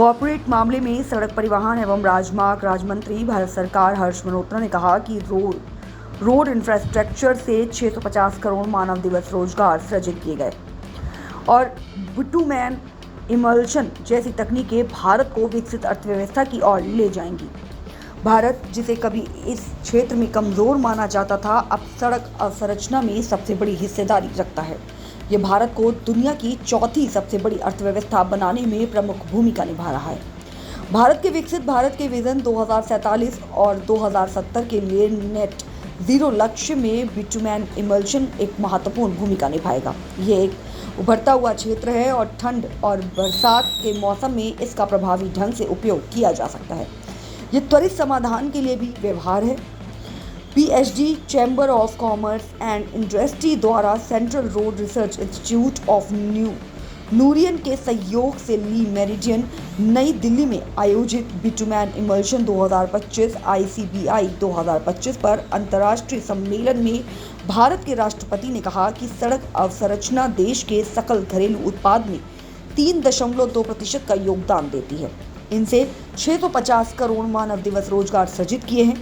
Corporate मामले में सड़क परिवहन एवं राजमार्ग राज्य मंत्री भारत सरकार हर्ष मल्होत्रा ने कहा कि रोड इंफ्रास्ट्रक्चर से 650 करोड़ मानव दिवस रोजगार सृजित किए गए और बिटुमेन इमल्शन जैसी तकनीकें भारत को विकसित अर्थव्यवस्था की ओर ले जाएंगी। भारत, जिसे कभी इस क्षेत्र में कमजोर माना जाता था, अब सड़क अवसंरचना में सबसे बड़ी हिस्सेदारी रखता है। ये भारत को दुनिया की चौथी सबसे बड़ी अर्थव्यवस्था बनाने में प्रमुख भूमिका निभा रहा है। भारत के विकसित भारत के विजन 2047 और 2070 के लिए नेट जीरो लक्ष्य में बिटुमेन इमल्शन एक महत्वपूर्ण भूमिका निभाएगा। ये एक उभरता हुआ क्षेत्र है और ठंड और बरसात के मौसम में इसका प्रभावी ढंग से उपयोग किया जा सकता है। ये त्वरित समाधान के लिए भी व्यवहार है। PhD chamber of commerce and industry द्वारा central road research institute of नूरियन के सहयोग से ली मेरिडियन नई दिल्ली में आयोजित बिटुमेन इमल्शन 2025 ICBI 2025 पर अंतर्राष्ट्रीय सम्मेलन में भारत के राष्ट्रपति ने कहा कि सड़क अवसंरचना देश के सकल घरेलू उत्पाद में 3.2% का योगदान देती है। इनसे 650 करोड़ मानव दिवस रोजगार सृजित किए हैं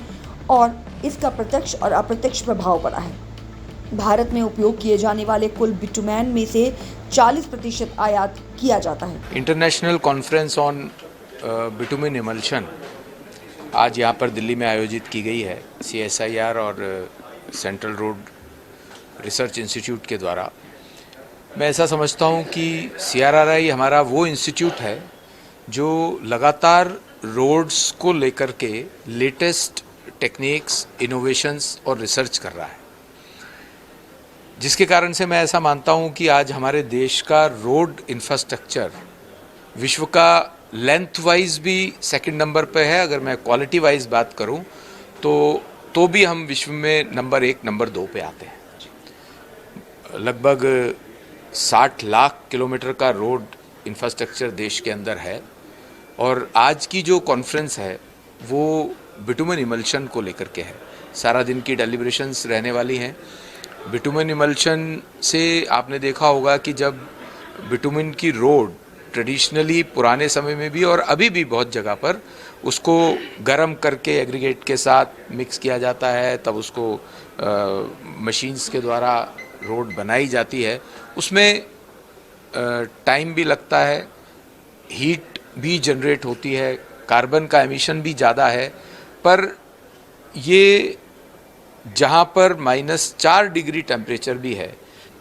और इसका प्रत्यक्ष और अप्रत्यक्ष प्रभाव पड़ा है। भारत में उपयोग किए जाने वाले कुल बिटुमेन में से 40% आयात किया जाता है। International conference on bitumen emulsion आज यहाँ पर दिल्ली में आयोजित की गई है CSIR और सेंट्रल रोड रिसर्च इंस्टीट्यूट के द्वारा। मैं ऐसा समझता हूँ कि CRRI हमारा वो इंस्टीट्यूट है जो लगातार रोड्स को लेकर के लेटेस्ट टेक्निक्स, इनोवेशंस और रिसर्च कर रहा है, जिसके कारण से मैं ऐसा मानता हूं कि आज हमारे देश का रोड इंफ्रास्ट्रक्चर विश्व का लेंथ वाइज भी सेकंड नंबर पे है। अगर मैं क्वालिटी वाइज बात करूं तो भी हम विश्व में नंबर 1, नंबर 2 पे आते हैं। लगभग 60 लाख किलोमीटर का रोड इंफ्रास्ट्रक्चर देश के अंदर है और आज की जो कॉन्फ्रेंस है वो बिटुमेन इमल्शन को लेकर के है। सारा दिन की डेलिब्रेशंस रहने वाली हैं। बिटुमेन इमल्शन से आपने देखा होगा कि जब बिटुमेन की रोड ट्रेडिशनली पुराने समय में भी और अभी भी बहुत जगह पर उसको गर्म करके एग्रीगेट के साथ मिक्स किया जाता है, तब उसको मशीन्स के द्वारा रोड बनाई जाती है। उसमें टाइम भी लगता है, हीट भी जनरेट होती है, कार्बन का एमिशन भी ज़्यादा है, पर ये जहाँ पर -4 डिग्री टेम्परेचर भी है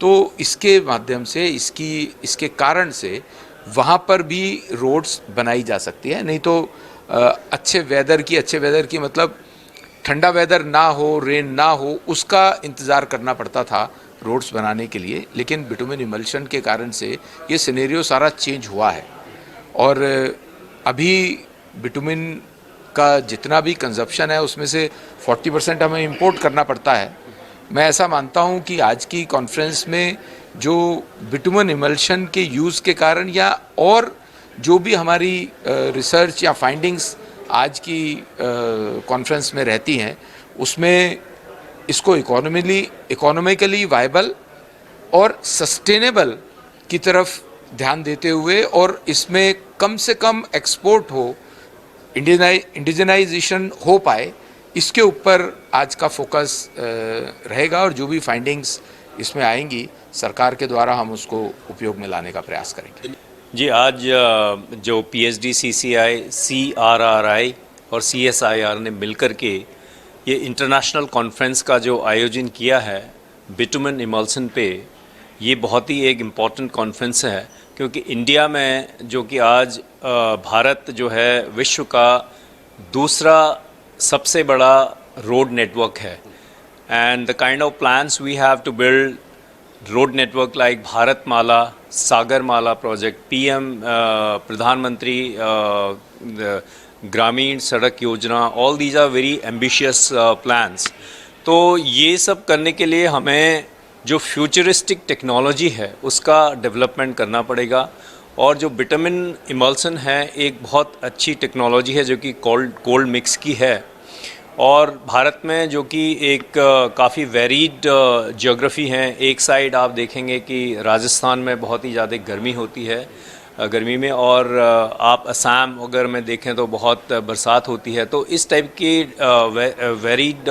तो इसके माध्यम से इसके कारण से वहाँ पर भी रोड्स बनाई जा सकती है। नहीं तो अच्छे वेदर की मतलब ठंडा वेदर ना हो, रेन ना हो, उसका इंतज़ार करना पड़ता था रोड्स बनाने के लिए। लेकिन बिटुमेन इमल्शन के कारण से ये सिनेरियो सारा चेंज हुआ है और अभी बिटुमेन का जितना भी कंजप्शन है उसमें से 40% हमें इंपोर्ट करना पड़ता है। मैं ऐसा मानता हूं कि आज की कॉन्फ्रेंस में जो बिटुमेन इमल्शन के यूज़ के कारण या और जो भी हमारी रिसर्च या फाइंडिंग्स आज की कॉन्फ्रेंस में रहती हैं, उसमें इसको इकोनॉमिकली वायबल और सस्टेनेबल की तरफ ध्यान देते हुए और इसमें कम से कम एक्सपोर्ट हो, इंडिजनाइजेशन हो पाए, इसके ऊपर आज का फोकस रहेगा और जो भी फाइंडिंग्स इसमें आएंगी सरकार के द्वारा हम उसको उपयोग में लाने का प्रयास करेंगे। जी, आज जो PhD CRRI और CSIR ने मिलकर के ये इंटरनेशनल कॉन्फ्रेंस का जो आयोजन किया है बिटुमेन इमल्शन पे, ये बहुत ही एक इम्पॉर्टेंट कॉन्फ्रेंस है क्योंकि इंडिया में जो कि आज भारत जो है विश्व का दूसरा सबसे बड़ा रोड नेटवर्क है and the kind of plans we have to build road network like Bharatmala, Sagarmala project, PM Pradhanmantri Gramin Sadak Yojana, all these are very ambitious plans. तो ये सब करने के लिए हमें जो फ्यूचरिस्टिक टेक्नोलॉजी है उसका डेवलपमेंट करना पड़ेगा और जो बिटुमेन इमल्शन है एक बहुत अच्छी टेक्नोलॉजी है जो कि कोल्ड मिक्स की है और भारत में जो कि एक काफ़ी वेरीड जियोग्राफी है। एक साइड आप देखेंगे कि राजस्थान में बहुत ही ज़्यादा गर्मी होती है गर्मी में, और आप असम अगर मैं देखें तो बहुत बरसात होती है। तो इस टाइप की वेरीड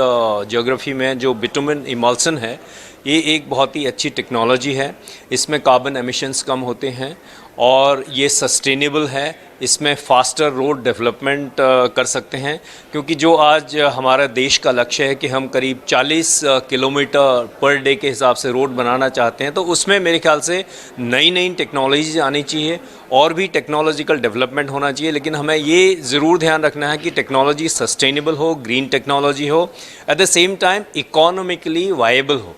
ज्योग्राफी में जो बिटुमेन इमल्सन है, ये एक बहुत ही अच्छी टेक्नोलॉजी है। इसमें कार्बन एमिशंस कम होते हैं और ये सस्टेनेबल है। इसमें फास्टर रोड डेवलपमेंट कर सकते हैं, क्योंकि जो आज हमारा देश का लक्ष्य है कि हम करीब 40 किलोमीटर पर डे के हिसाब से रोड बनाना चाहते हैं, तो उसमें मेरे ख्याल से नई नई टेक्नोलॉजी आनी चाहिए और भी टेक्नोलॉजिकल डेवलपमेंट होना चाहिए। लेकिन हमें ये ज़रूर ध्यान रखना है कि टेक्नोलॉजी सस्टेनेबल हो, ग्रीन टेक्नोलॉजी हो, at the same time economically viable हो,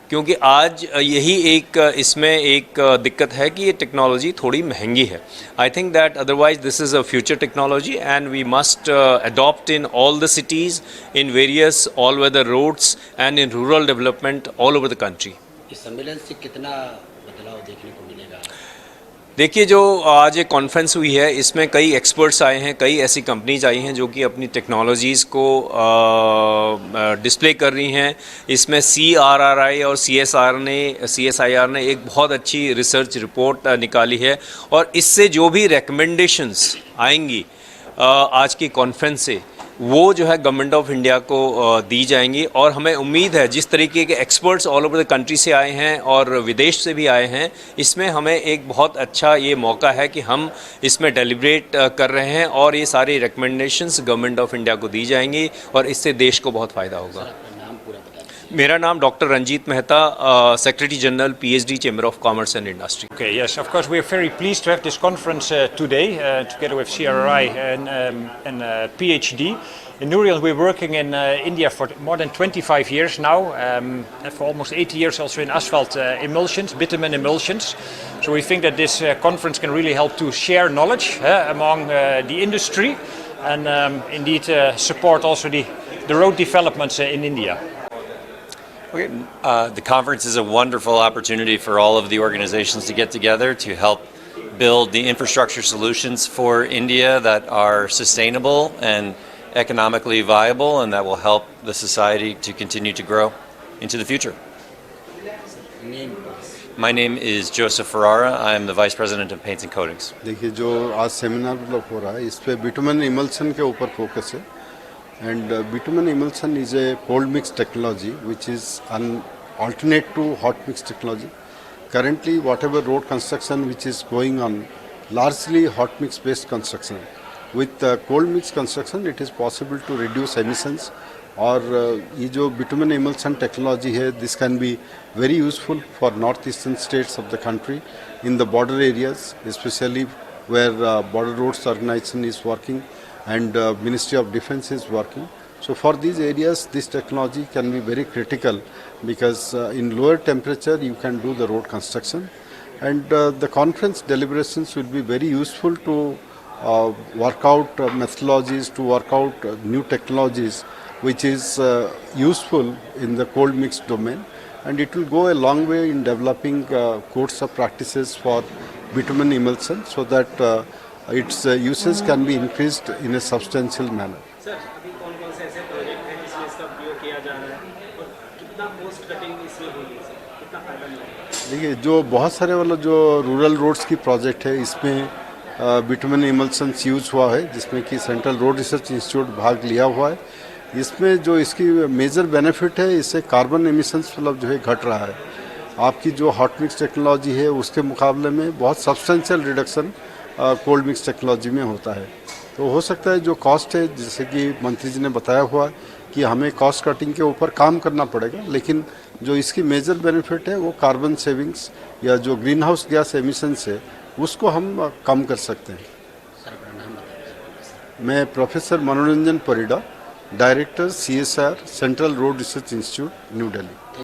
क्योंकि आज यही एक इसमें एक दिक्कत है कि ये टेक्नोलॉजी थोड़ी महंगी है। I think that otherwise this is a future technology and we must adopt in all the cities, in various all weather roads and in rural development all over the country. इस सम्मेलन से कितना बदलाव देखने को मिलेगा? देखिए, जो आज एक कॉन्फ्रेंस हुई है, इसमें कई एक्सपर्ट्स आए हैं, कई ऐसी कंपनीज आई हैं जो कि अपनी टेक्नोलॉजीज़ को डिस्प्ले कर रही हैं। इसमें CRRI और CSIR ने एक बहुत अच्छी रिसर्च रिपोर्ट निकाली है, और इससे जो भी रिकमेंडेशंस आएंगी आज की कॉन्फ्रेंस से, वो जो है गवर्नमेंट ऑफ इंडिया को दी जाएंगी। और हमें उम्मीद है, जिस तरीके के experts all over the country से आए हैं और विदेश से भी आए हैं, इसमें हमें एक बहुत अच्छा ये मौका है कि हम इसमें डेलिब्रेट कर रहे हैं और ये सारी रिकमेंडेशंस गवर्नमेंट ऑफ इंडिया को दी जाएंगी और इससे देश को बहुत फ़ायदा होगा। मेरा नाम doctor Ranjeet Mehta, secretary general PhD Chamber of Commerce and Industry. Okay, yes, of course, we are very pleased to have this conference today together with CRRI and PhD. In Nouriel, we're working in India for more than 25 years now, and for almost 80 years also in asphalt emulsions, bitumen emulsions. So we think that this conference can really help to share knowledge among the industry and indeed support also the road developments in India. Okay. The conference is a wonderful opportunity for all of the organizations to get together to help build the infrastructure solutions for India that are sustainable and economically viable, and that will help the society to continue to grow into the future. My name is Joseph Ferrara. I am the Vice President of Paints and Coatings. देखिए, जो आज seminar हो रहा है, इस पे bitumen emulsion के ऊपर फोकस है। And bitumen emulsion is a cold mix technology which is an alternate to hot mix technology. Currently, whatever road construction which is going on, largely hot mix based construction. With cold mix construction, it is possible to reduce emissions. और ये जो bitumen emulsion technology है, this can be very useful for northeastern states of the country in the border areas, especially where border roads organization is working and Ministry of Defense is working. So for these areas, this technology can be very critical because in lower temperature you can do the road construction, and the conference deliberations will be very useful to work out methodologies, to work out new technologies which is useful in the cold mix domain, and it will go a long way in developing codes of practices for bitumen emulsion so that its usage can be increased in a substantial manner. Sir, अभी कौन-कौन से ऐसे project हैं जिसमें इसका प्रयोग किया जा रहा है और कितना कॉस्ट कटिंग इसमें होगी सर, कितना फायदा मिलेगा? देखिए, जो बहुत सारे वाला जो रूरल रोड्स की प्रोजेक्ट है, इसमें बिटुमेन इमल्सन यूज हुआ है, जिसमें कि सेंट्रल रोड रिसर्च इंस्टीट्यूट भाग लिया हुआ है। इसमें जो इसकी मेजर बेनिफिट है, इससे कार्बन एमिशंस मतलब जो है घट रहा है। आपकी जो हॉट मिक्स टेक्नोलॉजी है, उसके मुकाबले में बहुत substantial reduction cold mix technology में होता है। तो हो सकता है जो कॉस्ट है, जैसे कि मंत्री जी ने बताया हुआ कि हमें कॉस्ट कटिंग के ऊपर काम करना पड़ेगा, लेकिन जो इसकी मेजर बेनिफिट है वो कार्बन सेविंग्स या जो ग्रीन हाउस गैस एमिशंस है उसको हम कम कर सकते हैं। मैं प्रोफेसर मनोरंजन Parida, director CSIR central road research institute, new Delhi.